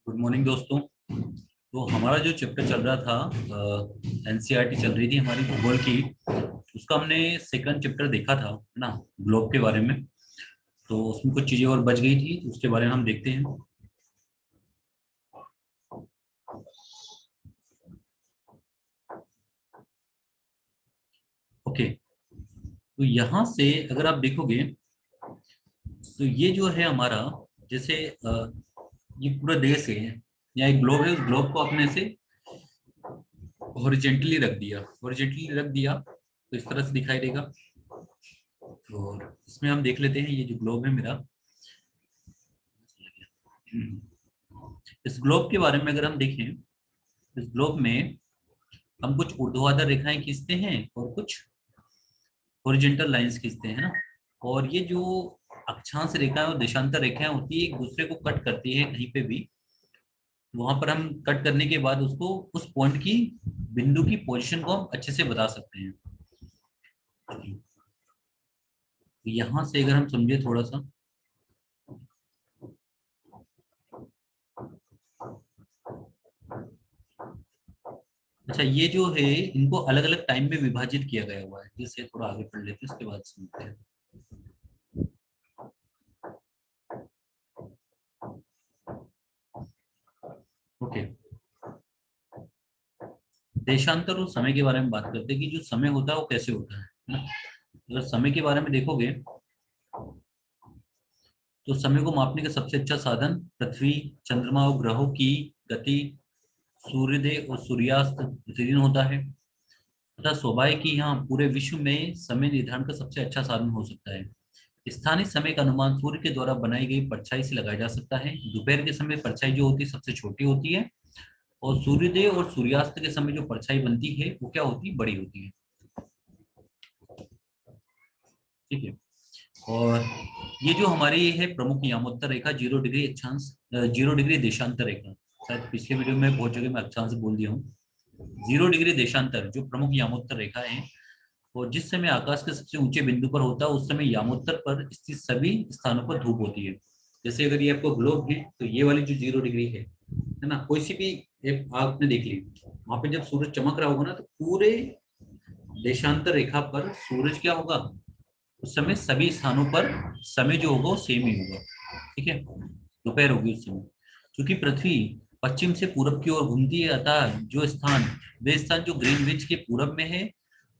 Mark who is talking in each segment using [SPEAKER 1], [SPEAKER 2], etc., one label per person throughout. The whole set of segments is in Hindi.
[SPEAKER 1] गुड मॉर्निंग दोस्तों। तो हमारा जो चैप्टर चल रहा था, एनसीईआरटी चल रही थी हमारी भूगोल की। उसका हमने सेकंड चैप्टर देखा था ना, ग्लोब के बारे में। तो उसमें कुछ चीजें और बच गई थी, तो उसके बारे में हम देखते हैं। ओके। तो यहाँ से अगर आप देखोगे तो ये जो है हमारा, जैसे ये पूरा देश है या एक ग्लोब है, उस ग्लोब को अपने से हॉरिजेंटली रख दिया। हॉरिजेंटली रख दिया तो इस तरह से दिखाई देगा। और इसमें हम देख लेते हैं ये जो ग्लोब है मेरा। इस ग्लोब के बारे में अगर हम देखें, इस ग्लोब में हम कुछ ऊर्ध्वाधर रेखाएं खींचते हैं और कुछ हॉरिजॉन्टल लाइंस खींचते हैं ना। और ये जो अक्षांश रेखाएं और देशांतर रेखाएं होती है, एक दूसरे को कट करती है कहीं पे भी। वहां पर हम कट करने के बाद उसको, उस पॉइंट की, बिंदु की पोजीशन को हम अच्छे से बता सकते हैं। तो यहाँ से अगर हम समझे थोड़ा सा। अच्छा, ये जो है इनको अलग अलग टाइम में विभाजित किया गया हुआ है। जैसे थोड़ा आगे पढ़ लेते हैं, उसके बाद सुनते हैं। ओके। देशांतर और समय के बारे में बात करते हैं कि जो समय होता है वो कैसे होता है ना। अगर समय के बारे में देखोगे तो समय को मापने का सबसे अच्छा साधन पृथ्वी, चंद्रमा और ग्रहों की गति, सूर्योदय और सूर्यास्त प्रतिदिन होता है। तथा स्वाभाविक ही यहाँ पूरे विश्व में समय निर्धारण का सबसे अच्छा साधन हो सकता है। स्थानीय समय का अनुमान सूर्य के द्वारा बनाई गई परछाई से लगाया जा सकता है। दोपहर के समय परछाई जो होती है सबसे छोटी होती है, और सूर्योदय और सूर्यास्त के समय जो परछाई बनती है वो क्या होती है, बड़ी होती है। ठीक है। और ये जो हमारी है प्रमुख यामोत्तर रेखा, 0 डिग्री अक्षांश, 0 डिग्री देशांतर रेखा। शायद पिछले वीडियो में बहुत जगह मैं अक्षांश बोल दिया हूँ। 0 डिग्री देशांतर जो प्रमुख यामोत्तर रेखा है, और जिस समय आकाश के सबसे ऊंचे बिंदु पर होता है, उस समय यामोत्तर पर स्थित सभी स्थानों पर धूप होती है। जैसे अगर ये आपको ग्लोब है तो ये वाली जो 0 डिग्री है ना, कोई सी भी एक आपने देख ली, वहां पे जब सूरज चमक रहा होगा ना, तो पूरे देशांतर रेखा पर सूरज क्या होगा, उस समय सभी स्थानों पर समय जो होगा वो सेम ही होगा। ठीक है, दोपहर होगी उस समय। क्योंकि पृथ्वी पश्चिम से पूरब की ओर घूमती है, अतः जो स्थान, वे स्थान जो ग्रीनविच के पूरब में है,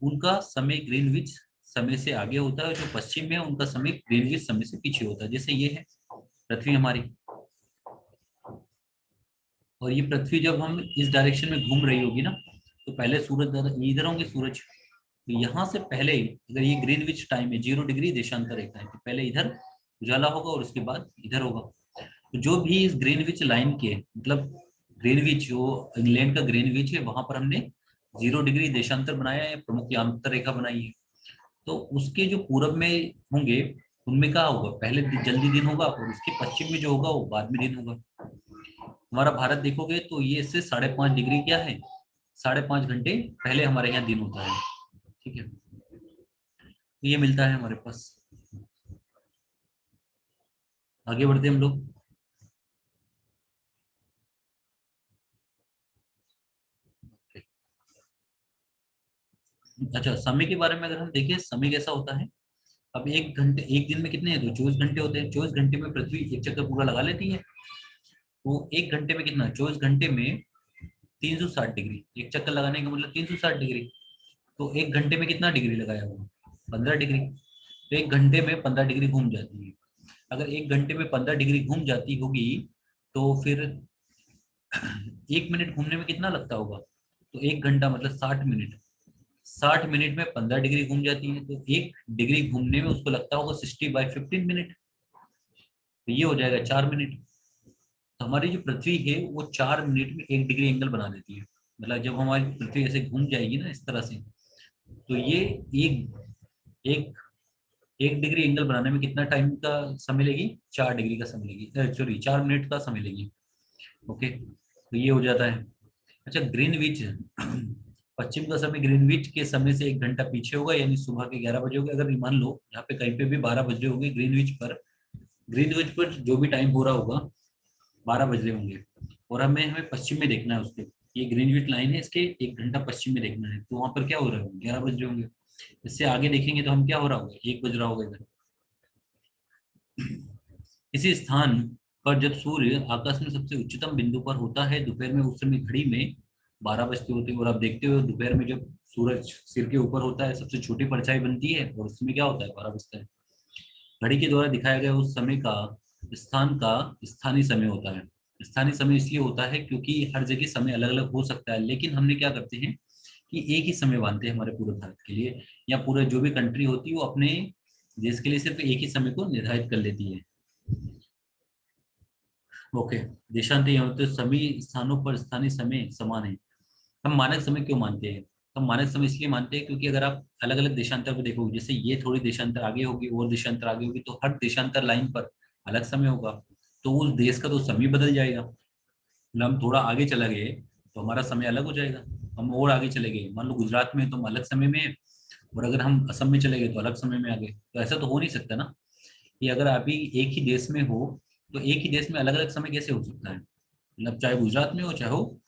[SPEAKER 1] उनका समय ग्रीनविच समय से आगे होता है। जो पश्चिम में है उनका समय ग्रीनविच समय से पीछे होता है। जैसे ये है पृथ्वी हमारी, और ये पृथ्वी जब हम इस डायरेक्शन में घूम रही होगी ना, तो पहले सूरज इधर होंगे सूरज। तो यहाँ से पहले अगर ये ग्रीनविच टाइम है, 0 डिग्री देशांतर रेखा है, तो पहले इधर उजाला होगा और उसके बाद इधर होगा। तो जो भी इस ग्रीनविच लाइन के, मतलब ग्रीनविच जो इंग्लैंड का ग्रीनविच है, वहां पर हमने 0 डिग्री देशांतर बनाया है, प्रमुख यामांतर रेखा बनाई है। तो उसके जो पूरब में होंगे, उनमें क्या होगा, पहले जल्दी दिन होगा, और उसके पश्चिम में जो होगा वो बाद में दिन होगा। हमारा भारत देखोगे तो ये इससे 5.5 डिग्री क्या है, 5.5 घंटे पहले हमारे यहाँ दिन होता है। ठीक है, तो ये मिलता है हमारे पास। आगे बढ़ते हैं हम लोग। अच्छा, समय के बारे में अगर हम देखें, समय कैसा होता है। अब 1 घंटे, एक दिन में कितने हैं, तो 24 घंटे होते हैं। 24 घंटे में पृथ्वी एक चक्कर पूरा लगा लेती है। तो 1 घंटे में कितना, 24 घंटे में 360 डिग्री, एक चक्कर लगाने का मतलब 360 डिग्री। तो 1 घंटे में कितना डिग्री लगाया हुआ, 15 डिग्री। तो 1 घंटे में 15 डिग्री घूम जाती है। अगर 1 घंटे में 15 डिग्री घूम जाती होगी, तो फिर 1 मिनट घूमने में कितना लगता होगा, तो 1 घंटा मतलब 60 मिनट। 60 मिनट में 15 डिग्री घूम जाती है, तो 1 डिग्री घूमने में उसको लगता होगा 60/15 मिनट। तो ये हो जाएगा 4 मिनट। तो हमारी जो पृथ्वी है वो 4 मिनट में 1 डिग्री एंगल बना देती है। मतलब जब हमारी पृथ्वी ऐसे घूम जाएगी ना इस तरह से, तो ये एक एक 1 डिग्री एंगल बनाने में कितना टाइम का समय लेगी, 4 डिग्री का समय लेगी, सॉरी 4 मिनट का समय लेगी। ओके, तो ये हो जाता है। अच्छा, ग्रीनविच पश्चिम का समय ग्रीनविच के समय से 1 घंटा पीछे होगा, यानी सुबह के 11 बजे होगा। अगर मान लो यहाँ पे कहीं पे भी 12 बज रहे होंगे ग्रीनविच पर, ग्रीनविच पर जो भी टाइम हो रहा होगा, 12 बज रहे होंगे, और हमें हमें पश्चिम में देखना है उसके, ये ग्रीनविच लाइन है, इसके 1 घंटा पश्चिम में देखना है, तो वहां पर क्या हो रहा है, 11 बज रहे होंगे। इससे आगे देखेंगे तो हम क्या हो रहा होगा, 1 बज रहा होगा इधर। इसी स्थान पर जब सूर्य आकाश में सबसे उच्चतम बिंदु पर होता है दोपहर में, उस समय घड़ी में 12 बजते होते हैं। और आप देखते हो दोपहर में जब सूरज सिर के ऊपर होता है, सबसे छोटी परछाई बनती है, और उसमें क्या होता है, 12 बजता है। घड़ी के द्वारा दिखाया गया उस समय का स्थान का स्थानीय समय होता है। स्थानीय समय इसलिए होता है क्योंकि हर जगह समय अलग अलग हो सकता है, लेकिन हमने क्या करते हैं कि एक ही समय मानते हैं हमारे पूरे भारत के लिए, या पूरे जो भी कंट्री होती है वो अपने देश के लिए सिर्फ एक ही समय को निर्धारित कर लेती है। ओके। देशांतर यहाँ तो सभी स्थानों पर स्थानीय समय समान है। हम मानक समय क्यों मानते हैं, हम मानक समय इसलिए मानते हैं क्योंकि अगर आप अलग अलग देशांतर पर देखोगे, जैसे ये थोड़ी देशांतर आगे होगी और देशांतर आगे होगी, तो हर देशांतर लाइन पर अलग समय होगा, तो उस देश का तो समय बदल जाएगा। मतलब हम थोड़ा आगे चला गए तो हमारा समय अलग हो जाएगा। हम और आगे चले गए, मान लो गुजरात में तो हम अलग समय में हैं, और अगर हम असम में चले गए तो अलग समय में आ गए, तो ऐसा तो हो नहीं सकता ना कि अगर अभी एक ही देश में हो तो एक ही देश में अलग अलग समय कैसे हो सकता है। मतलब चाहे गुजरात में हो चाहे हो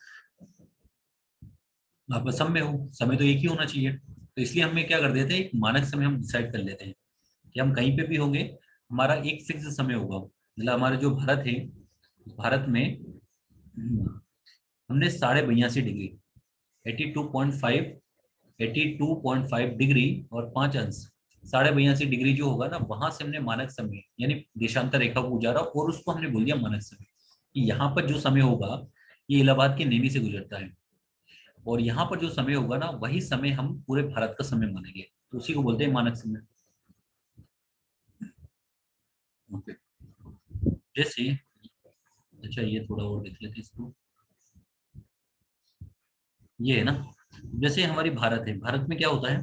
[SPEAKER 1] आप असम में हो, समय तो एक ही होना चाहिए। तो इसलिए हमें क्या कर देते हैं, एक मानक समय हम डिसाइड कर लेते हैं कि हम कहीं पे भी होंगे, हमारा एक फिक्स समय होगा। मतलब हमारा जो भारत है, भारत में हमने 82.82 डिग्री, 82.5, 82.5 डिग्री और 5 अंश, 82.82 डिग्री जो होगा ना, वहां से हमने मानक समय यानी देशांतर रेखा को गुजारा, और उसको हमने बोल दिया मानक समय। कि यहाँ पर जो समय होगा ये इलाहाबाद के नैनी से गुजरता है, और यहाँ पर जो समय होगा ना वही समय हम पूरे भारत का समय मानेंगे, तो उसी को बोलते हैं मानक समय। ओके। जैसे, अच्छा ये थोड़ा और देख लेते हैं इसको। ये है ना, जैसे हमारी भारत है, भारत में क्या होता है,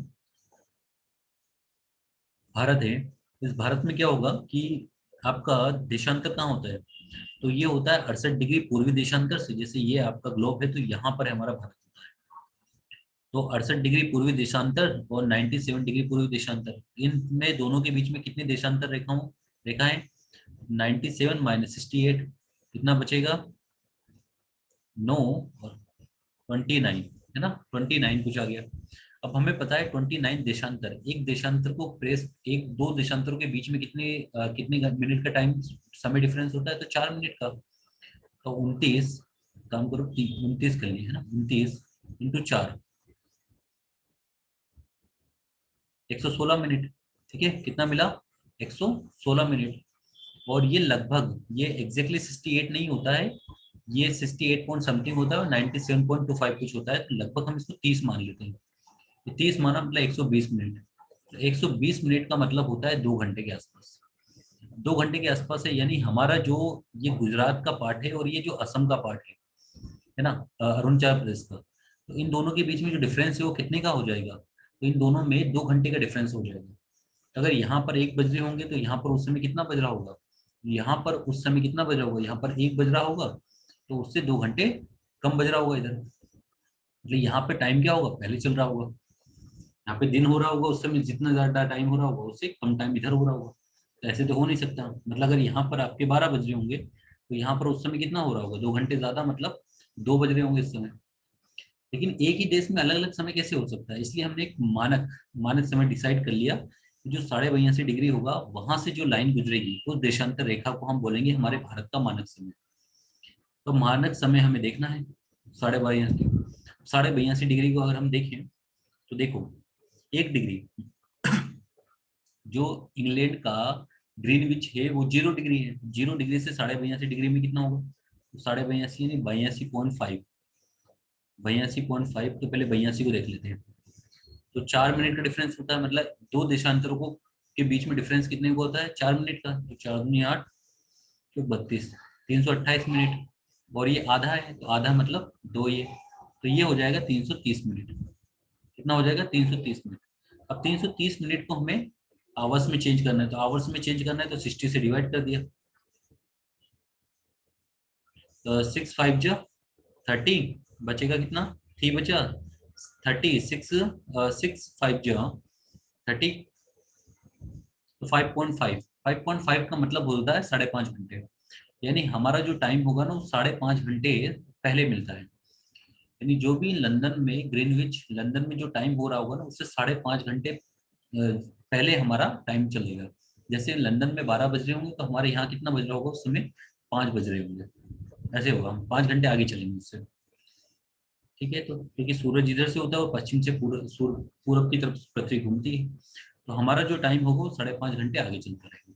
[SPEAKER 1] भारत है, इस भारत में क्या होगा कि आपका देशांतर कहाँ होता है, तो ये होता है 68 डिग्री पूर्वी देशांतर से। जैसे ये आपका ग्लोब है तो यहाँ पर है हमारा भारत होता है, तो 68 डिग्री पूर्वी देशांतर और 97 डिग्री पूर्वी देशांतर, इनमें दोनों के बीच में कितने देशांतर रेखा है, 97 - 68, कितना बचेगा, 9 और 29, है ना, 29 कुछ आ गया। अब हमें पता है 29 देशांतर, एक देशांतर को प्रेस, एक दो देशांतरों के बीच में कितने मिनट का टाइम समय डिफरेंस होता है, तो 4 मिनट का। तो 29, काम करो 29 कर लिए, है ना, 29 × 4, 116 मिनट। ठीक है, कितना मिला, 116 मिनट। और ये लगभग, ये एग्जैक्टली 68 नहीं होता है, ये 68 पॉइंट समथिंग होता है और 97.25 कुछ होता है, तो लगभग हम इसको 30 मान लेते हैं। 30 माना मतलब 120 मिनट, तो 120 मिनट का मतलब होता है 2 घंटे के आसपास। 2 घंटे के आसपास है, यानी हमारा जो ये गुजरात का पार्ट है और ये जो असम का पार्ट है ना, अरुणाचल प्रदेश का, तो इन दोनों के बीच में जो डिफरेंस है वो कितने का हो जाएगा, तो इन दोनों में 2 घंटे का डिफरेंस हो जाएगा। अगर यहाँ पर 1 बज रहे होंगे तो यहाँ पर उस समय कितना बज रहा होगा, यहाँ पर उस समय कितना बज रहा होगा, यहाँ पर 1 बज रहा होगा, तो उससे 2 घंटे कम बज रहा होगा इधर, मतलब यहाँ पे टाइम क्या होगा, पहले चल रहा होगा। यहाँ पे दिन हो रहा होगा उस समय, जितना ज्यादा टाइम हो रहा होगा उससे कम टाइम इधर हो रहा होगा। तो ऐसे तो हो नहीं सकता, मतलब अगर यहाँ पर आपके 12 बज रहे होंगे तो यहाँ पर उस समय कितना हो रहा होगा, 2 घंटे ज्यादा, मतलब 2 बज रहे होंगे इस समय। लेकिन एक ही देश में अलग अलग समय कैसे हो सकता है, इसलिए हमने एक मानक मानक समय डिसाइड कर लिया कि जो 82.82 डिग्री होगा वहां से जो लाइन गुजरेगी उस देशांतर रेखा को हम बोलेंगे हमारे भारत का मानक समय। तो मानक समय हमें देखना है 82.82। 82.82 डिग्री को अगर हम देखें तो देखो, 1 डिग्री जो इंग्लैंड का ग्रीनविच है वो 0 डिग्री है, 0 डिग्री से 82.82 डिग्री में कितना होगा, तो 82.82 यानी 82.5, 82.5, तो पहले 82 को देख लेते हैं। तो 4 मिनट का डिफरेंस होता है, मतलब दो देशांतरों को के बीच में डिफरेंस कितने का होता है, 4 मिनट का, तो 4 दूनी 8, तो 32, 328 मिनट। और ये आधा है तो आधा मतलब दो, ये तो ये हो जाएगा 330 मिनट। कितना हो जाएगा, 330 मिनट। अब 330 मिनट को हमें आवर्स में चेंज करना है, तो आवर्स में चेंज करना है तो 60 से डिवाइड कर दिया, तो 6 5 जा 30, बचेगा कितना, 3 बचा, 36, 6 5 जा 30, तो 5.5, 5.5 का मतलब होता है 5.5 घंटे। यानी हमारा जो टाइम होगा ना वो 5.5 घंटे पहले मिलता है। यानी जो भी लंदन में ग्रीनविच लंदन में जो टाइम हो रहा होगा ना उससे 5.5 घंटे पहले हमारा टाइम चलेगा। जैसे लंदन में 12 बज रहे होंगे तो हमारे यहाँ कितना बज रहा होगा उस समय, 5 बज रहे होंगे। ऐसे होगा, हम 5 घंटे आगे चलेंगे उससे। ठीक है, तो क्योंकि सूरज इधर से होता है और पश्चिम से पूरब की तरफ पृथ्वी घूमती है, तो हमारा जो टाइम होगा वो 5.5 घंटे आगे चलता रहेगा।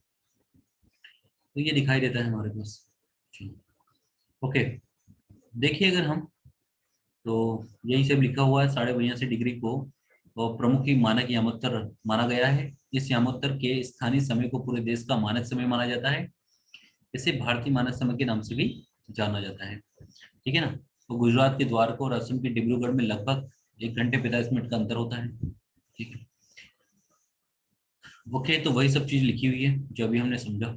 [SPEAKER 1] तो ये दिखाई देता है हमारे पास। ओके, देखिए अगर हम, तो यही सब लिखा हुआ है। 82.5 डिग्री को और प्रमुख ही मानक यामोत्तर माना गया है। इस यामोत्तर के स्थानीय समय को पूरे देश का मानक समय माना जाता है। इसे भारतीय मानक समय के नाम से भी जाना जाता है। ठीक है ना। तो गुजरात के द्वारका और असम के डिब्रूगढ़ में लगभग 1 घंटे 45 मिनट का अंतर होता है। ठीक है। ओके, तो वही सब चीज लिखी हुई है जो अभी हमने समझा।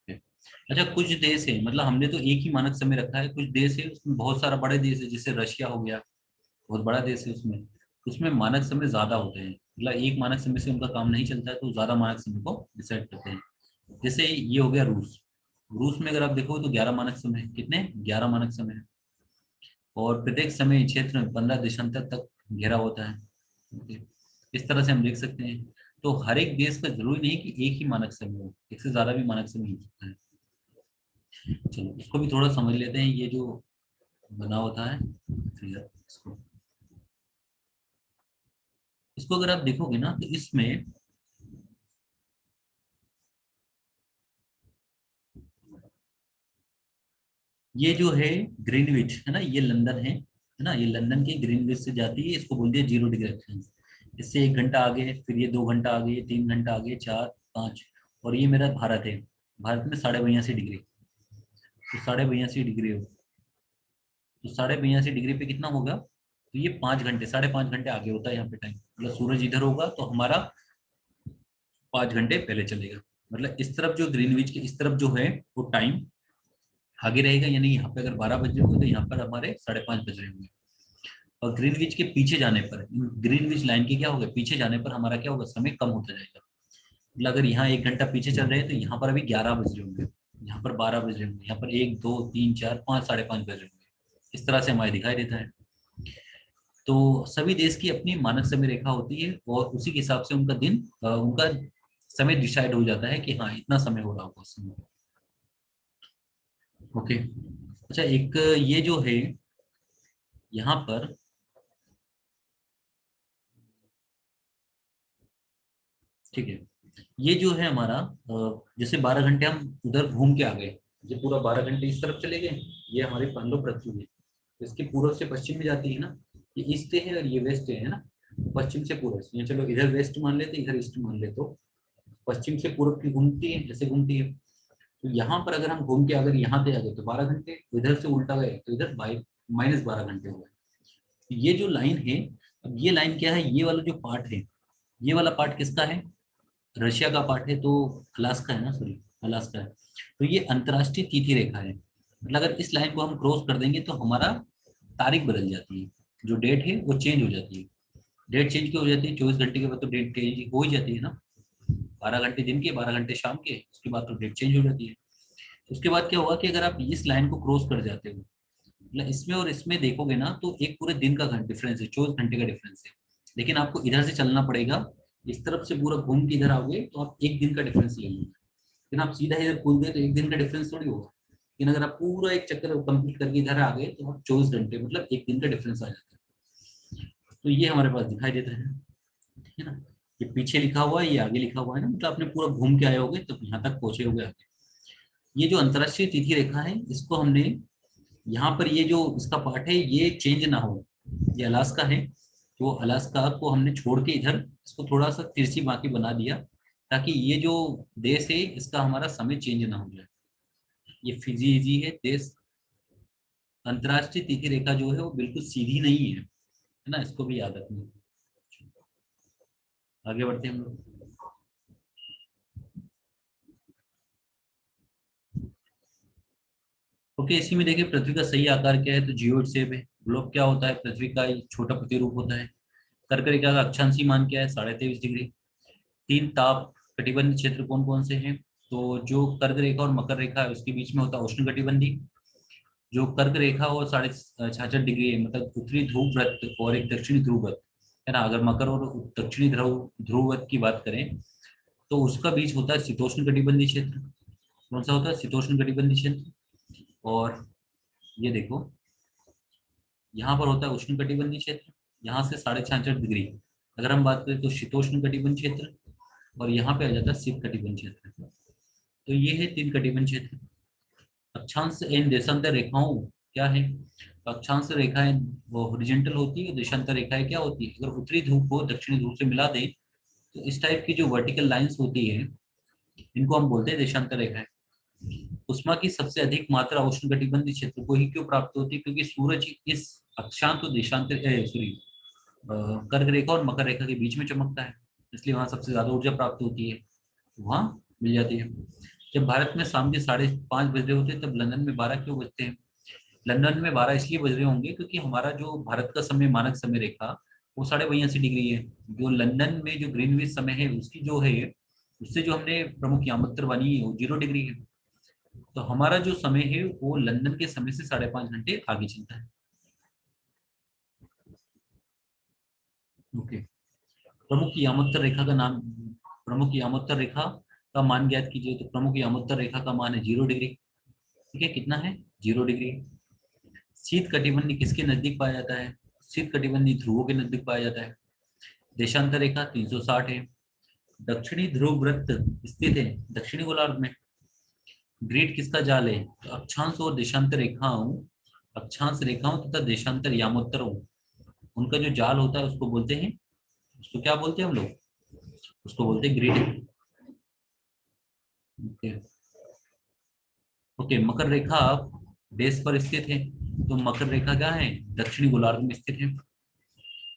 [SPEAKER 1] अच्छा, कुछ देश है, मतलब हमने तो एक ही मानक समय रखा है, कुछ देश है उसमें बहुत सारा बड़े देश है, जैसे रशिया हो गया, बहुत बड़ा देश है। उसमें उसमें मानक समय ज्यादा होते हैं, मतलब एक मानक समय से उनका काम नहीं चलता है, तो ज्यादा मानक समय को डिसाइड करते हैं। जैसे ये हो गया रूस। रूस में अगर आप देखो तो 11 मानक समय है। कितने? 11 मानक समय है। और प्रत्येक समय क्षेत्र में 15 देशांतर तक घेरा होता है। Okay? इस तरह से हम देख सकते हैं। तो हर एक देश का जरूरी नहीं कि एक ही मानक समय हो, एक से ज्यादा भी मानक समय हो सकता है। चलो इसको भी थोड़ा समझ लेते हैं, ये जो बना होता है फिगर, इसको अगर आप देखोगे ना तो इसमें ये जो है ग्रीनविच है ना, ये लंदन है ना, ये लंदन की ग्रीनविच से जाती है, इसको बोलते हैं 0 डिग्री अक्षांश। इससे 1 घंटा आगे, फिर ये 2 घंटा आगे, 3 घंटा आगे, 4, 5, और ये मेरा भारत है। भारत में 82.5 डिग्री, तो 82.5 डिग्री हो, तो 82.5 डिग्री पे कितना होगा, तो ये 5 घंटे, 5.5 घंटे आगे होता है यहाँ पे टाइम। मतलब सूरज इधर होगा तो हमारा 5 घंटे पहले चलेगा। मतलब इस तरफ जो ग्रीनविच के इस तरफ जो है वो टाइम आगे रहेगा, यानी यहाँ पे अगर 12 बज रहे होंगे तो यहाँ पर हमारे 5:30 बज रहे होंगे। और ग्रीनविच के पीछे जाने पर, ग्रीनविच लाइन के क्या होगा, पीछे जाने पर हमारा क्या होगा, समय कम होता जाएगा। मतलब अगर यहाँ 1 घंटा पीछे चल रहे हैं तो यहाँ पर अभी 11 बज रहे होंगे, यहाँ पर 12 बज रहे होंगे, यहाँ पर 1, 2, 3, 4, 5, 5:30 बज रहे होंगे। इस तरह से हमारे दिखाई देता है। तो सभी देश की अपनी मानक समय रेखा होती है और उसी के हिसाब से उनका दिन, उनका समय डिसाइड हो जाता है कि हाँ इतना समय हो रहा होगा उस समय। ओके। अच्छा, एक ये जो है यहाँ पर, ठीक है, ये जो है हमारा, जैसे 12 घंटे हम उधर घूम के आ गए, ये पूरा 12 घंटे इस तरफ चले गए, ये हमारी पांडव पृथ्वी है। इसके पूर्व से पश्चिम में जाती है ना, ये ईस्ट है और ये वेस्ट है ना। पश्चिम से पूर्व, ये चलो इधर वेस्ट मान लेते, इधर ईस्ट मान ले, तो पश्चिम से पूर्व की घूमती है, जैसे घूमती है। तो यहाँ पर अगर हम घूम के अगर यहाँ पे आ गए तो 12 घंटे, इधर से उल्टा गए तो इधर -12 घंटे हो गए। ये जो लाइन है, अब ये लाइन क्या है, ये वाला जो पार्ट है, ये वाला पार्ट किसका है, रशिया का पार्ट है, तो अलास्का है ना, सॉरी, अलास्का है। तो ये अंतर्राष्ट्रीय तिथि रेखा है। मतलब अगर इस लाइन को हम क्रॉस कर देंगे तो हमारा तारीख बदल जाती है, जो डेट है वो चेंज हो जाती है। डेट चेंज क्यों हो जाती है, 24 घंटे के बाद तो डेट चेंज हो ही जाती है ना। 12 घंटे दिन के, 12 घंटे शाम के, उसके बाद तो डेट चेंज हो जाती है। उसके बाद क्या होगा कि अगर आप इस लाइन को क्रॉस कर जाते हो, मतलब इसमें और इसमें देखोगे ना तो एक पूरे दिन का डिफरेंस है, 24 घंटे का डिफरेंस है। लेकिन आपको इधर से चलना पड़ेगा, इस तरफ से पूरा घूम के इधर आओगे तो आप एक दिन का डिफरेंस ले लेंगे। लेकिन आप सीधा इधर कूद गए तो एक दिन का डिफरेंस थोड़ी होगा। लेकिन अगर आप पूरा एक चक्कर कंप्लीट करके इधर आ गए तो आप 24 घंटे, मतलब एक दिन का डिफरेंस आ जाता है। तो ये हमारे पास दिखाई देता है। ठीक है ना। ये पीछे लिखा हुआ है, ये आगे लिखा हुआ है ना, मतलब आपने पूरा घूम के आए होगे तो यहाँ तक पहुंचे होगे आगे। ये जो अंतरराष्ट्रीय तिथि रेखा है, इसको हमने यहाँ पर, ये जो इसका पार्ट है ये चेंज ना हो, ये अलास्का है, तो अलास्का को हमने छोड़ के इधर इसको थोड़ा सा तिरछी बाकी बना दिया, ताकि ये जो देश है इसका हमारा समय चेंज ना हो जाए। ये फिजी देश, अंतरराष्ट्रीय तिथि रेखा जो है वो बिल्कुल सीधी नहीं है ना, इसको भी याद रखना। आगे बढ़ते हैं हम लोग। ओके, इसी में देखिए पृथ्वी का सही आकार क्या है, तो जियोइड शेप है। ग्लोब क्या होता है, पृथ्वी का एक छोटा प्रतिरूप होता है। कर्क रेखा का अक्षांशीय मान क्या है, 23.5 डिग्री। तीन ताप कटिबंध क्षेत्र कौन कौन से हैं, तो जो कर्क रेखा और मकर रेखा है उसके बीच में होता है उष्णकटिबंधीय। जो कर्क रेखा वो 66.5 डिग्री है, मतलब उत्तरी ध्रुव वृत्त और एक दक्षिणी ध्रुव वृत्त है ना। अगर मकर और दक्षिणी ध्रुव ध्रुव वृत्त की बात करें तो उसका बीच होता है शीतोष्ण कटिबंधीय क्षेत्र। कौन सा होता है? शीतोष्ण कटिबंधीय क्षेत्र। और ये देखो, यहाँ पर होता है उष्ण कटिबंधीय क्षेत्र, यहाँ से 66.5 डिग्री। अगर हम बात करें तो शीतोष्ण कटिबंधीय क्षेत्र, और यहाँ पे आ जाता है शीत कटिबंधीय क्षेत्र। तो ये है 3 कटिबंध क्षेत्र। अक्षांश एंड देशांतर रेखाओं क्या है? तो अक्षांश रेखाएं वो हॉरिजॉन्टल होती है, देशांतर रेखाएं क्या होती है? अगर उत्तरी ध्रुव को दक्षिणी ध्रुव से मिला दें तो इस टाइप की जो वर्टिकल लाइंस होती है इनको हम बोलते हैं देशांतर रेखाएं। उष्मा की सबसे अधिक मात्रा उष्णकटिबंधीय क्षेत्र को ही क्यों प्राप्त होती है? क्योंकि सूरज इस अक्षांत और देशांतर सॉरी कर्क रेखा और मकर रेखा के बीच में चमकता है, इसलिए वहां सबसे ज्यादा ऊर्जा प्राप्त होती है, वहां मिल जाती है। जब भारत में शाम के 5:30 बज रहे होते हैं तब लंदन में 12 क्यों बजते हैं? लंदन में 12 इसलिए बज रहे होंगे क्योंकि हमारा जो भारत का समय मानक समय रेखा वो 82.5 डिग्री है। जो लंदन में जो ग्रीनविच समय है उसकी जो है उससे जो हमने प्रमुख यामोत्तर बनी है वो 0 डिग्री है। तो हमारा जो समय है वो लंदन के समय से 5.5 घंटे आगे चलता है। ओके। प्रमुख यामोत्तर रेखा का नाम, प्रमुख यामोत्तर रेखा का मान ज्ञात कीजिए। तो प्रमुख यामोत्तर रेखा का मान है 0 डिग्री। ठीक है, कितना है? 0 डिग्री। शीत कटिबंधी किसके नजदीक पाया जाता है? शीत कटिबंधी ध्रुवों के नजदीक पाया जाता है। देशांतर रेखा 360 है। दक्षिणी ध्रुव वृत्त स्थित है दक्षिणी गोलार्ध में। ग्रिड किसका जाल है? तो अक्षांश और देशांतर रेखाओं, अक्षांश रेखाओं तथा देशांतर यामोत्तरों, उनका जो जाल होता है उसको बोलते हैं, उसको क्या बोलते हैं हम लोग? उसको बोलते हैं ग्रिड। ओके। ओके, मकर रेखा देश पर स्थित है। तो मकर रेखा क्या है? दक्षिणी गोलार्ध में स्थित है।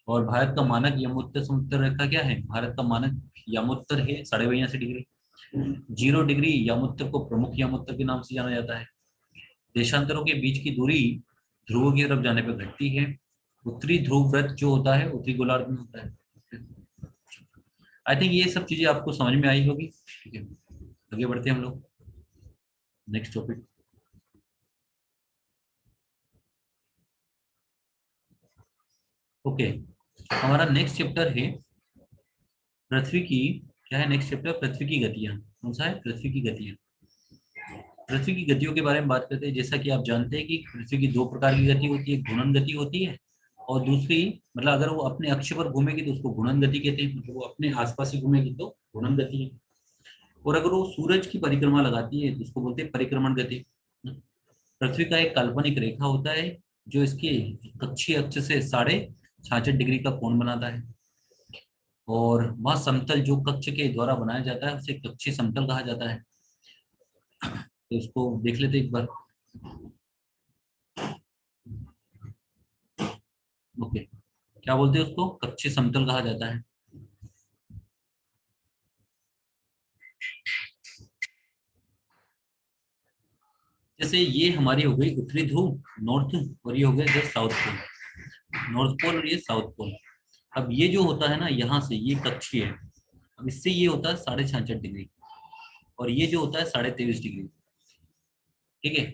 [SPEAKER 1] और भारत का मानक यमोत्तर समुद्र रेखा क्या है? भारत का मानक यमोत्तर है 82.5 डिग्री। 0 डिग्री यमोत्तर को प्रमुख यमोत्तर के नाम से जाना जाता है। देशांतरों के बीच की दूरी ध्रुव की तरफ जाने पर घटती है। उत्तरी ध्रुव व्रत जो होता है उत्तरी गोलार्ध में होता है। आई थिंक ये सब चीजें आपको समझ में आई होगी। ठीक है, आगे बढ़ते हैं हम लोग नेक्स्ट टॉपिक। ओके, हमारा नेक्स्ट चैप्टर है पृथ्वी की, क्या है नेक्स्ट चैप्टर? पृथ्वी की गतियां। कौन सा है? पृथ्वी की गतियां। पृथ्वी की गतियों के बारे में बात करते हैं। जैसा कि आप जानते हैं कि पृथ्वी की दो प्रकार की गति होती है, घूर्णन गति होती है और दूसरी, मतलब अगर वो अपने अक्ष पर घूमेगी तो उसको घूर्णन गति कहते हैं, मतलब वो अपने आसपास ही घूमेगी तो घूर्णन गति है। और अगर वो सूरज की परिक्रमा लगाती है तो उसको बोलते हैं परिक्रमण गति। पृथ्वी का एक काल्पनिक रेखा होता है जो इसके कक्षीय अक्ष से 66.5 डिग्री का कोण बनाता है। और वह समतल जो कक्ष के द्वारा बनाया जाता है उसे कक्षीय समतल कहा जाता है। तो इसको देख लेते हैं एक बार। ओके, क्या बोलते हैं उसको? कक्षीय समतल कहा जाता है। जैसे ये हमारी हो गई उत्तरी ध्रुव नॉर्थ, और ये हो गया इधर साउथ पोल, नॉर्थ पोल और ये साउथ पोल। अब ये जो होता है ना यहाँ से ये कक्षीय है। अब इससे ये होता है 66.5 डिग्री, और ये जो होता है 23.5 डिग्री। ठीक है,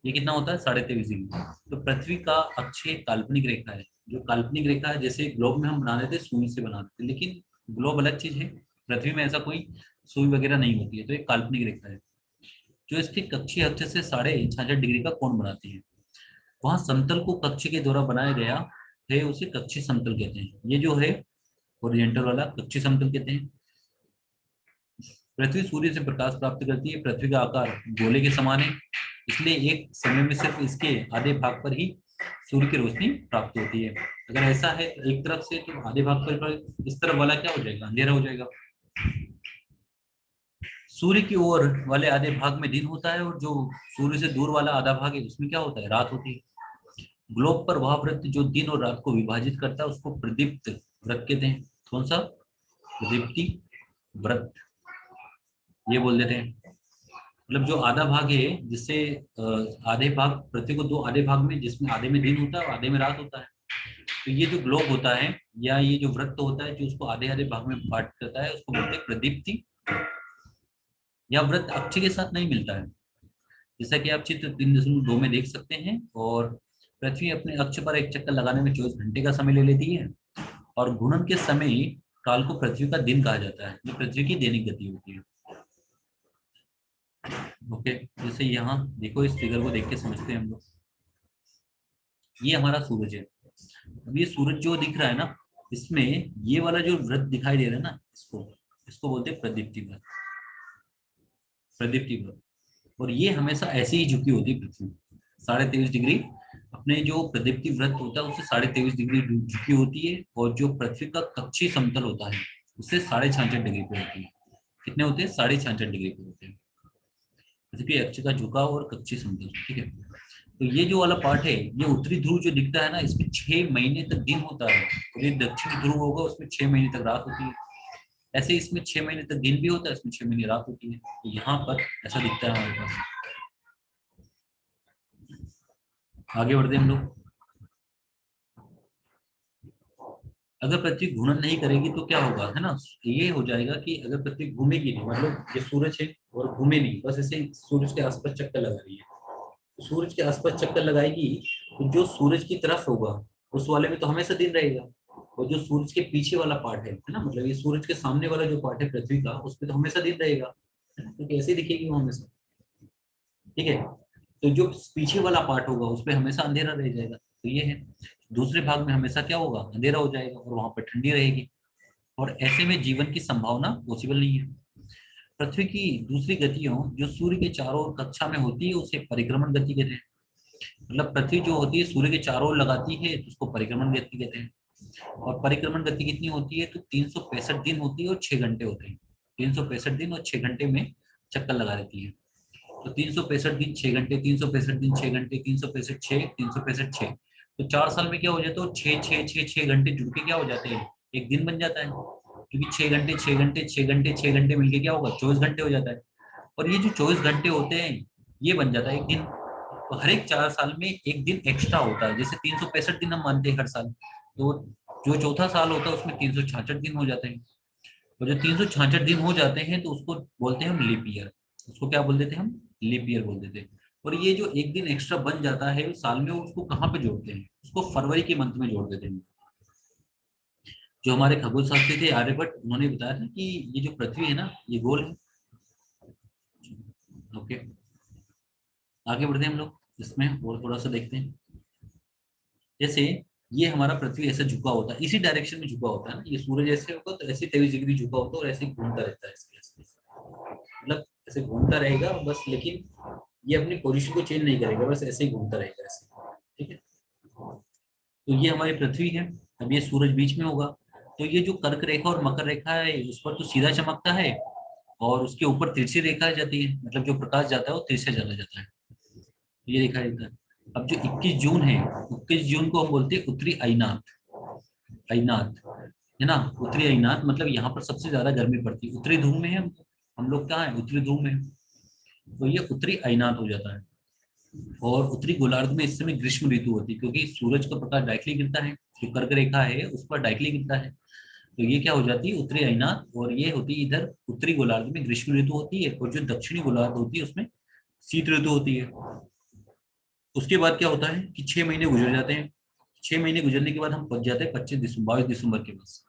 [SPEAKER 1] ये कितना होता है? 23.5 डिग्री। तो पृथ्वी का अक्ष एक काल्पनिक रेखा है। जो काल्पनिक रेखा है, जैसे ग्लोब में हम बना देते सुई से बना देते, लेकिन ग्लोब अलग चीज है, पृथ्वी में ऐसा कोई सुई वगैरह नहीं होती है। तो एक काल्पनिक रेखा है जो इसके कक्षीय अक्ष से 66.5 डिग्री का कोण बनाती है। वहां समतल को कक्ष के द्वारा बनाया गया है, उसे कक्षीय समतल कहते हैं। ये जो है ओरिएंटल वाला कक्षीय समतल कहते हैं। पृथ्वी सूर्य से प्रकाश प्राप्त करती है। पृथ्वी का आकार गोले के समान है, इसलिए एक समय में सिर्फ इसके आधे भाग पर ही सूर्य की रोशनी प्राप्त होती है। अगर ऐसा है एक तरफ से तो आधे भाग पर इस तरफ वाला क्या हो जाएगा? अंधेरा हो जाएगा। सूर्य की ओर वाले आधे भाग में दिन होता है और जो सूर्य से दूर वाला आधा भाग है उसमें क्या होता है? रात होती है। ग्लोब पर वह वृत्त जो दिन और रात को विभाजित करता है उसको प्रदीप्त वृत्त कहते हैं। कौन सा? प्रदीप्ति वृत्त, ये बोल देते हैं। मतलब जो आधा भाग है जिससे आधे भाग, पृथ्वी को दो आधे भाग में, जिसमें आधे में दिन होता है और आधे में रात होता है। तो ये जो ग्लोब होता है या ये जो वृत्त होता है जो उसको आधे आधे भाग में बांट करता है उसको बोलते हैं प्रदीप्ति। यह वृत्त अक्ष के साथ नहीं मिलता है, जैसा कि आप चित्र 3.2 में देख सकते हैं। और पृथ्वी अपने अक्ष पर एक चक्कर लगाने में 24 घंटे का समय ले लेती है। और घूर्णन के समय काल को पृथ्वी का दिन कहा जाता है, जो पृथ्वी की दैनिक गति होती है। ओके, जैसे यहाँ देखो, इस फिगर को देख के समझते हैं हम लोग। ये हमारा सूरज है। अब ये सूरज जो दिख रहा है ना, इसमें ये वाला जो वृत्त दिखाई दे रहा है ना, इसको इसको बोलते हैं प्रदीप्ति वृत्त। प्रदीप्ति वृत्त। और ये हमेशा ऐसे ही झुकी होती है पृथ्वी, 23.5 डिग्री। अपने जो प्रदीप्ति वृत्त होता है उससे 23.5 डिग्री झुकी होती है। और जो पृथ्वी का कक्षीय समतल होता है उससे 66.5 डिग्री पे होती है। कितने होते हैं? 66.5 डिग्री पे होते हैं। पृथ्वी अक्ष का झुकाव और कक्षीय समतल, ठीक है। तो ये जो वाला पार्ट है, ये उत्तरी ध्रुव जो दिखता है ना, इसमें 6 महीने तक दिन होता है। और ये दक्षिणी ध्रुव होगा, उसमें 6 महीने तक रात होती है। ऐसे इसमें 6 महीने तक दिन भी होता है, इसमें 6 महीने रात होती है। तो यहाँ पर ऐसा दिखता है हमारे पास। आगे बढ़ते हैं हम लोग। अगर पृथ्वी घूर्णन नहीं करेगी तो क्या होगा, है ना? ये हो जाएगा कि अगर पृथ्वी घूमेगी नहीं, मतलब ये सूरज है और घूमे नहीं, बस ऐसे सूरज के आसपास चक्कर लगा रही है। तो सूरज के आसपास चक्कर लगाएगी, तो जो सूरज की तरफ होगा उस वाले में तो हमेशा दिन रहेगा। और जो सूरज के पीछे वाला पार्ट है ना, मतलब ये सूरज के सामने वाला जो पार्ट है पृथ्वी का, उस पर तो हमेशा दिन रहेगा, है ना? तो कैसे दिखेगी वो हमेशा, ठीक है। तो जो पीछे वाला पार्ट होगा उस पर हमेशा अंधेरा रह जाएगा, तो ये है। दूसरे भाग में हमेशा क्या होगा, अंधेरा हो जाएगा और वहां पर ठंडी रहेगी। और ऐसे में जीवन की संभावना पॉसिबल नहीं है। पृथ्वी की दूसरी गतियों जो सूर्य के चारों ओर कक्षा में होती है उसे परिक्रमण गति कहते हैं। मतलब पृथ्वी जो होती है सूर्य के चारों ओर लगाती है तो उसको परिक्रमण गति कहते हैं। और परिक्रमण गति कितनी होती है? तो 365 दिन होती है और 6 घंटे होते हैं। 365 दिन और 6 घंटे में चक्कर लगा देती है। तो 365 दिन 6 घंटे, 365 दिन 6 घंटे, 365 6, 365 6। तो 4 साल में क्या हो जाता है? 6 6 6 6 घंटे जुड़ के क्या हो जाते हैं? एक दिन बन जाता है। क्योंकि 6 घंटे 6 घंटे 6 घंटे 6 घंटे मिलके क्या होगा? 24 घंटे हो जाता है। और ये जो 24 घंटे होते हैं, ये बन जाता है एक दिन। तो हर एक 4 साल में एक दिन एक्स्ट्रा होता है। जैसे 365 दिन हम मानते हैं हर साल, तो जो चौथा साल होता है उसमें 366 दिन हो जाते हैं। और जो 366 दिन हो जाते हैं तो उसको बोलते हैं हम लीप ईयर। उसको क्या बोल देते हैं हम? लीप ईयर बोल देते हैं। और ये जो एक दिन एक्स्ट्रा बन जाता है साल में, उसको कहाँ पे जोड़ते हैं? उसको फरवरी के मंथ में जोड़ देते हैं। जो हमारे खगोल शास्त्री थे आर्यभट्ट, उन्होंने बताया था कि ये जो पृथ्वी है ना, ये गोल है। ओके, आगे बढ़ते हैं हम लोग इसमें और थोड़ा सा देखते हैं। जैसे ये हमारा पृथ्वी ऐसे झुका होता है, इसी डायरेक्शन में झुका होता है ना, ये सूरज ऐसे होगा तो ऐसे 23 डिग्री झुका होता है और ऐसे ही घूमता रहता है इसके आसपास। मतलब ऐसे घूमता रहेगा बस, लेकिन ये अपनी पोजीशन को चेंज नहीं करेगा, बस ऐसे ही घूमता रहेगा ऐसे, ठीक है। तो ये हमारी पृथ्वी है। अब ये सूरज बीच में होगा, तो ये जो कर्क रेखा और मकर रेखा है उस पर तो सीधा चमकता है। और उसके ऊपर तिरछी रेखा जाती है, मतलब जो प्रकाश जाता है वो तिरछा चला जाता है। ये रेखा जाता है। अब जो 21 जून है, 21 जून को हम बोलते हैं उत्तरी अइनाथ। अइनाथ, है ना? उत्तरी अइनाथ मतलब यहाँ पर सबसे ज्यादा गर्मी पड़ती है। उत्तरी ध्रुव में है हम लोग कहाँ है? उत्तरी ध्रुव में। तो ये उत्तरी अइनाथ हो जाता है। और उत्तरी गोलार्ध में इस समय ग्रीष्म ऋतु होती है, क्योंकि सूरज का प्रकाश डायरेक्टली गिरता है, जो कर्क रेखा है उस पर डायरेक्टली गिरता है। तो ये क्या हो जाती है? उत्तरी अइनाथ। और ये होती है इधर उत्तरी गोलार्ध में ग्रीष्म ऋतु होती है, और जो दक्षिणी गोलार्ध होती है उसमें शीत ऋतु होती है। उसके बाद क्या होता है कि 6 महीने गुजर जाते हैं। 6 महीने गुजरने के बाद हम पहुंच जाते हैं 25 दिसंबर, 22 दिसंबर के पास।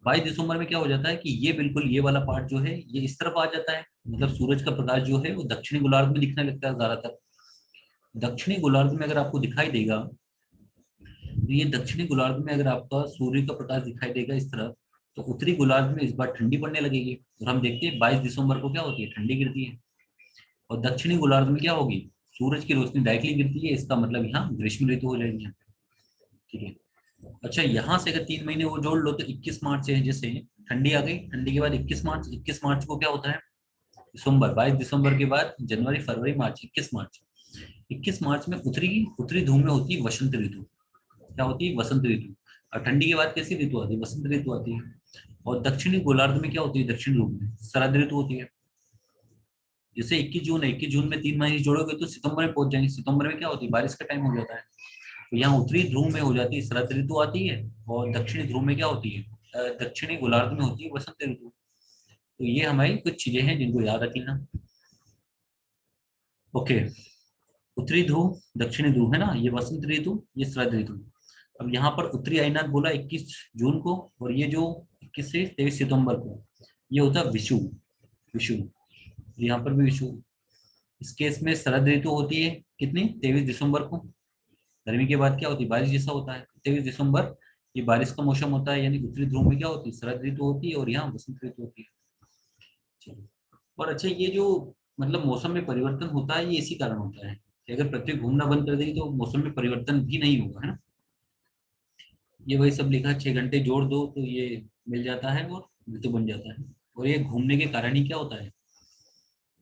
[SPEAKER 1] 22 दिसंबर में क्या हो जाता है कि ये बिल्कुल ये वाला पार्ट जो है ये इस तरफ आ जाता है। मतलब सूरज का प्रकाश जो है वो दक्षिणी गोलार्ध में दिखने लगता है ज्यादातर। दक्षिणी गोलार्ध में अगर आपको दिखाई देगा, तो ये दक्षिणी गोलार्ध में अगर आपका सूर्य का प्रकाश दिखाई देगा इस तरफ, तो उत्तरी गोलार्ध में इस बार ठंडी पड़ने लगेगी। और हम देखते हैं 22 दिसंबर को क्या होती है? ठंडी गिरती है। और दक्षिणी गोलार्ध में क्या होगी? सूरज की रोशनी डायरेक्टली गिरती है, इसका मतलब यहाँ ग्रीष्म ऋतु हो जाएगी यहाँ पे, ठीक है। अच्छा, यहाँ से अगर 3 महीने वो जोड़ लो तो 21 मार्च है। जैसे ठंडी आ गई, ठंडी के बाद 21 मार्च, 21 मार्च को क्या होता है? दिसंबर। 22 दिसंबर के बाद जनवरी फरवरी मार्च, 21 मार्च। 21 मार्च में उत्तरी उत्तरी ध्रुव में होती है वसंत ऋतु। क्या होती है? वसंत ऋतु। और ठंडी के बाद कैसी ऋतु आती है? वसंत ऋतु आती है। और दक्षिणी गोलार्ध में क्या होती है? दक्षिण ध्रुव में शरद ऋतु होती है। जैसे 21 जून है, 21 जून में 3 महीने जोड़ोगे तो सितंबर में पहुंच जाएंगे। सितंबर में क्या होती है? बारिश का टाइम हो जाता है। तो यहाँ उत्तरी ध्रुव में हो जाती है शरद ऋतु आती है। और दक्षिणी ध्रुव में क्या होती है? दक्षिणी गोलार्ध में होती है वसंत ऋतु। तो ये हमारी कुछ चीजें हैं जिनको याद रख लेना। ओके, उत्तरी ध्रुव दक्षिणी ध्रुव है ना, ये वसंत ऋतु, ये शरद ऋतु। अब यहाँ पर उत्तरी अयनात बोला 21 जून को, और ये जो 21 से 23 सितंबर को, ये होता है विषु। विषु, यहाँ पर भी विषु। इस केस में शरद ऋतु होती है कितनी, 23 दिसंबर को। गर्मी के बाद क्या होती है, बारिश जैसा होता है, 23 दिसंबर ये बारिश का मौसम होता है, यानी उत्तरी ध्रुव में क्या होती है, शरद ऋतु होती है, और यहाँ वसंत ऋतु होती है। चलो। और अच्छा, ये जो मतलब मौसम में परिवर्तन होता है, ये इसी कारण होता है कि अगर पृथ्वी घूमना बंद कर देगी तो मौसम में परिवर्तन भी नहीं होगा, है ना। ये वही सब लिखा है, 6 घंटे जोड़ दो तो ये मिल जाता है और ऋतु बन जाता है। और ये घूमने के कारण ही क्या होता है,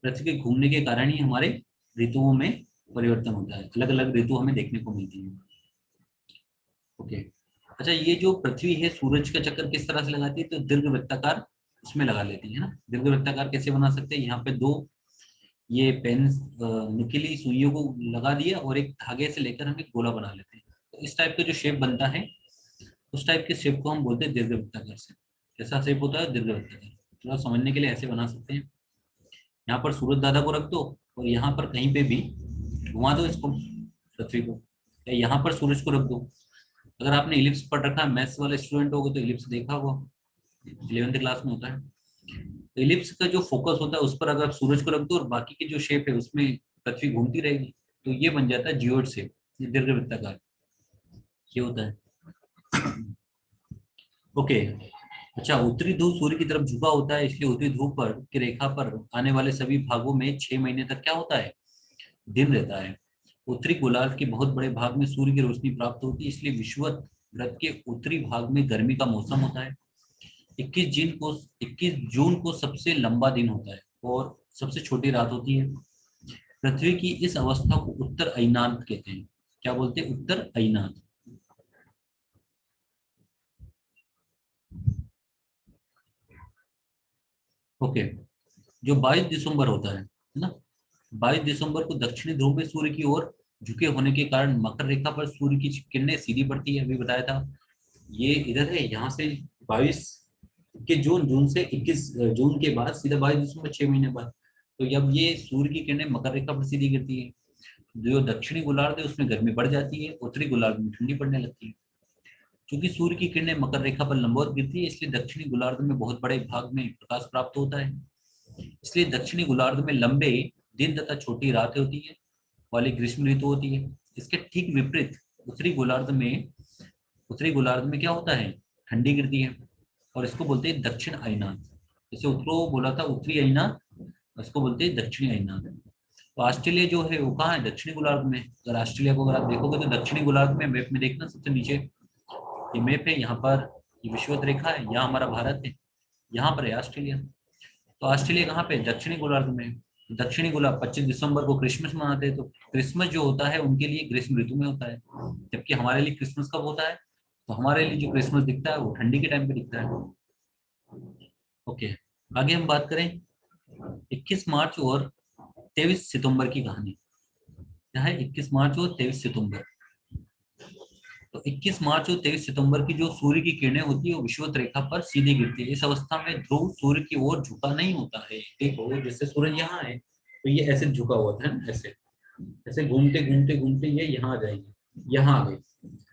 [SPEAKER 1] पृथ्वी के घूमने के कारण ही हमारे ऋतुओं में परिवर्तन होता है, अलग अलग ऋतु हमें देखने को मिलती है। ओके। अच्छा, ये जो पृथ्वी है सूरज का चक्कर किस तरह से लगाती है, तो दीर्घ वृत्ताकार उसमें लगा लेती है ना। दीर्घ वृत्ताकार कैसे बना सकते हैं, यहाँ पे दो ये पेन नुकीली सुइयों को लगा दिया और एक धागे से लेकर हम एक गोला बना लेते हैं, तो इस टाइप का जो शेप बनता है, उस टाइप के शेप को हम बोलते हैं दीर्घ वृत्ताकार से। कैसा शेप होता है, दीर्घ वृत्ताकार। थोड़ा समझने के लिए ऐसे बना सकते हैं, यहाँ पर सूरज दादा को रख दो और यहाँ पर कहीं पे भी घुमा दो इसको, पृथ्वी को, या यहाँ पर सूरज को रख दो। अगर आपने इलिप्स पढ़ रखा है, मैथ्स वाले स्टूडेंट होगा तो इलिप्स देखा होगा, 11th क्लास में होता है। तो इलिप्स का जो फोकस होता है उस पर अगर आप सूरज को रख दो और बाकी की जो शेप है उसमें पृथ्वी घूमती रहेगी, तो ये बन जाता है जियोइड शेप, ये दीर्घ वृत्ताकार ये होता है। ओके। अच्छा, उत्तरी ध्रुव सूर्य की तरफ झुका होता है, इसलिए उत्तरी ध्रुव पर की रेखा पर आने वाले सभी भागों में 6 महीने तक क्या होता है, दिन रहता है। उत्तरी गोलार्ध के बहुत बड़े भाग में सूर्य की रोशनी प्राप्त होती है, इसलिए विषुवत वृत्त के उत्तरी भाग में गर्मी का मौसम होता है। 21 जून को सबसे लंबा दिन होता है और सबसे छोटी रात होती है। पृथ्वी की इस अवस्था को उत्तर अयनांत कहते हैं। क्या बोलते हैं, उत्तर अयनांत। ओके। जो 22 दिसंबर होता है ना, 22 दिसंबर को दक्षिणी ध्रुव में सूर्य की ओर झुके होने के कारण मकर रेखा पर सूर्य की किरणें सीधी पड़ती है, अभी बताया था। ये इधर है, यहाँ से 22 के जून, जून से 21 जून के बाद सीधा 22 दिसंबर, 6 महीने बाद। तो जब ये सूर्य की किरणें मकर रेखा पर सीधी गिरती है, जो दक्षिणी गोलार्ध है उसमें गर्मी बढ़ जाती है, उत्तरी गोलार्ध में ठंडी पड़ने लगती है। क्योंकि सूर्य की किरणें मकर रेखा पर लंबवत गिरती है, इसलिए दक्षिणी गोलार्ध में बहुत बड़े भाग में प्रकाश प्राप्त होता है। इसलिए दक्षिणी गोलार्ध में लंबे दिन तथा छोटी रातें होती है, वाली ग्रीष्म ऋतु होती है। इसके ठीक विपरीत उत्तरी गोलार्ध में क्या होता है, ठंडी गिरती है, और इसको बोलते हैं दक्षिण अयनात। जैसे उत्तरो बोला था उत्तरी अयनात, इसको बोलते हैं दक्षिणी अयनात। तो ऑस्ट्रेलिया जो है वो कहाँ है, दक्षिणी गोलार्ध में। अगर ऑस्ट्रेलिया को अगर आप देखोगे तो दक्षिणी गोलार्ध में, मैप में देखना सबसे नीचे ये मैप है, यहाँ पर ये विषुवत रेखा है, यहाँ हमारा भारत है, यहाँ पर है ऑस्ट्रेलिया। तो ऑस्ट्रेलिया कहाँ पे, दक्षिणी गोलार्ध में। दक्षिणी गोलार्ध 25 दिसंबर को क्रिसमस मनाते हैं, तो क्रिसमस जो होता है उनके लिए ग्रीष्म ऋतु में होता है, जबकि हमारे लिए क्रिसमस कब होता है, तो हमारे लिए जो क्रिसमस दिखता है वो ठंडी के टाइम पे दिखता है। ओके। आगे हम बात करें 21 मार्च और 23 सितंबर की कहानी। क्या है, 21 मार्च और 23 सितंबर। तो 21 मार्च और 23 सितंबर की जो सूर्य की किरणें होती है वो विषुवत रेखा पर सीधी गिरती है। इस अवस्था में ध्रुव सूर्य की ओर झुका नहीं होता है। देखो जैसे सूरज यहाँ है तो ये ऐसे झुका हुआ था ना, ऐसे ऐसे घूमते घूमते घूमते ये यहाँ आ जाएगी, यहाँ आ गई।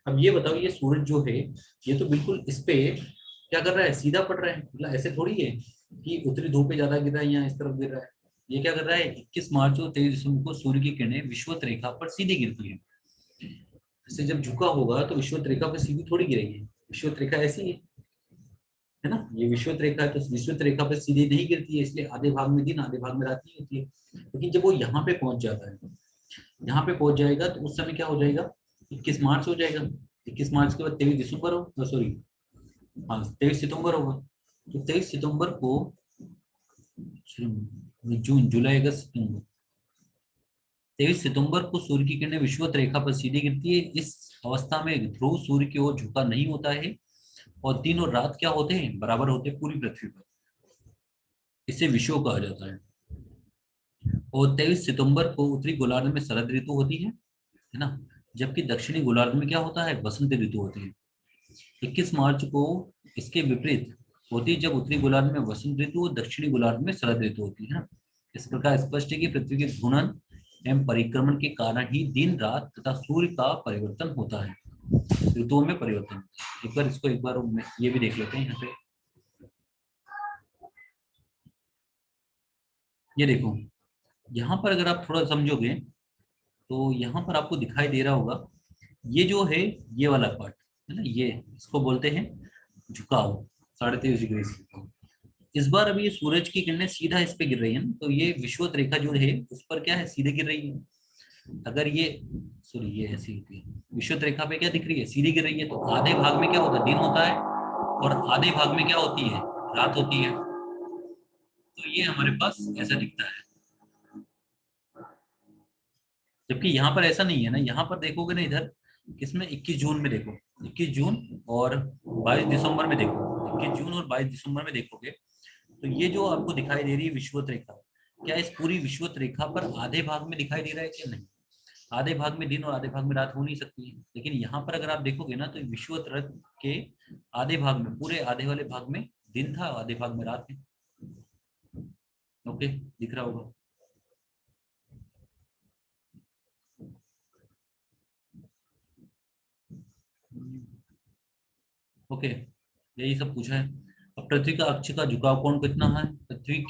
[SPEAKER 1] अब ये बताओ, ये सूरज जो है ये तो बिल्कुल इस पे क्या कर रहा है, सीधा पड़ रहा है, मतलब ऐसे थोड़ी है कि उत्तरी ध्रुव पे ज्यादा गिर रहा है या इस तरफ गिर रहा है। ये क्या कर रहा है, 21 मार्च और 23 दिसंबर को सूर्य की किरणें विषुवत रेखा पर सीधी गिरती है। इससे जब झुका होगा तो विषुवत रेखा पर सीधी थोड़ी गिरेगी, विषुवत रेखा ऐसी है ना, ये विषुवत रेखा है, तो विषुवत रेखा पर सीधी नहीं गिरती है, इसलिए आधे भाग में दिन आधे भाग में रात नहीं होती है। लेकिन जब वो यहाँ पे पहुंच जाता है, यहाँ पे पहुंच जाएगा तो उस समय क्या हो जाएगा, 21 मार्च हो जाएगा। 21 मार्च के बाद 23 दिसंबर हो, सॉरी हाँ 23 सितंबर होगा। तो 23 सितंबर को जून जुलाई अगस्त सितंबर, 23 सितंबर को सूर्य की किरणें विषुवत रेखा पर सीधी गिरती है। इस अवस्था में ध्रुव सूर्य की ओर झुका नहीं होता है और दिन और रात क्या होते हैं, बराबर होते हैं पूरी पृथ्वी पर। इसे विषुव कहा जाता है। और 23 सितंबर को उत्तरी गोलार्ध में शरद ऋतु होती है ना, जबकि दक्षिणी गोलार्ध में क्या होता है, बसंत ऋतु होती है। 21 मार्च को इसके विपरीत होती है जब उत्तरी गोलार्ध में वसंत ऋतु और दक्षिणी गोलार्ध में शरद ऋतु होती है ना। इस प्रकार स्पष्ट है कि पृथ्वी के घूर्णन एवं परिक्रमण के कारण ही दिन रात तथा सूर्य का परिवर्तन होता है, ऋतुओं में परिवर्तन होता है। एक बार ये भी देख लेते हैं यहाँ पे। ये देखो, यहाँ पर अगर आप थोड़ा समझोगे तो यहाँ पर आपको दिखाई दे रहा होगा, ये जो है ये वाला पार्ट है ना, ये इसको बोलते हैं झुकाव, 23.5 डिग्री से। इस बार अभी ये सूरज की किरणें सीधा इस पे गिर रही है ना, तो ये विषुवत रेखा जो है उस पर क्या है, सीधे गिर रही है। अगर ये सॉरी ये ऐसी होती है, विषुवत रेखा पे क्या दिख रही है, सीधी गिर रही है, तो आधे भाग में क्या होता है, दिन होता है, और आधे भाग में क्या होती है, रात होती है। तो ये हमारे पास ऐसा दिखता है। जबकि यहाँ पर ऐसा नहीं है ना, यहाँ पर देखोगे ना इधर, किसमें 21 जून में देखो, 21 जून और 22 दिसंबर में देखो, 21 जून और 22 दिसंबर में देखोगे तो ये जो आपको दिखाई दे रही है विषुवत रेखा, क्या इस पूरी विषुवत रेखा पर आधे भाग में दिखाई दे रहा है क्या, नहीं। आधे भाग में दिन और आधे भाग में रात हो नहीं सकती है, लेकिन यहाँ पर अगर आप देखोगे ना तो विषुवत रेखा के आधे भाग में, पूरे आधे वाले भाग में दिन था, आधे भाग में रात है। ओके, दिख रहा होगा। ओके, यही सब पूछा है। अब पृथ्वी का अक्ष का झुकाव कोण कितना है, पृथ्वी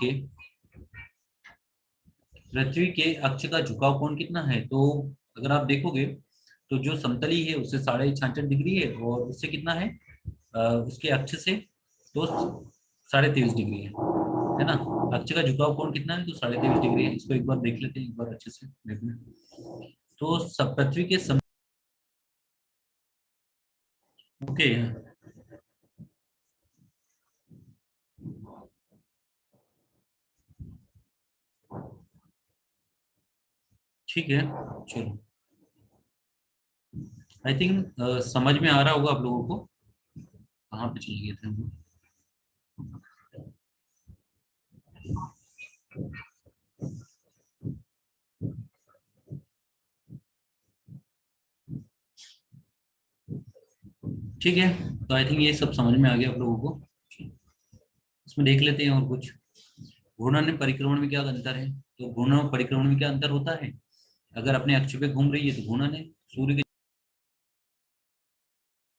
[SPEAKER 1] के अक्ष का झुकाव कोण कितना है, तो अगर आप देखोगे तो जो समतली है उससे 66.5 डिग्री है, और उससे कितना है, उसके अक्ष से तो 23.5 डिग्री है ना। अक्ष का झुकाव कोण कितना है, तो 23.5 डिग्री है। इसको एक बार देख लेते हैं, एक बार अच्छे से देखना। तो सब पृथ्वी के ओके, ठीक है, चलो। आई थिंक समझ में आ रहा होगा आप लोगों को। कहाँ पे चले गए थे हम लोग? ठीक है, तो आई थिंक ये सब समझ में आ गया आप लोगों को। इसमें देख लेते हैं और कुछ। घूर्णन और परिक्रमण में क्या अंतर है, तो घूर्णन और परिक्रमण में क्या अंतर होता है, अगर अपने अक्ष पे घूम रही है तो घूर्णन है, सूर्य के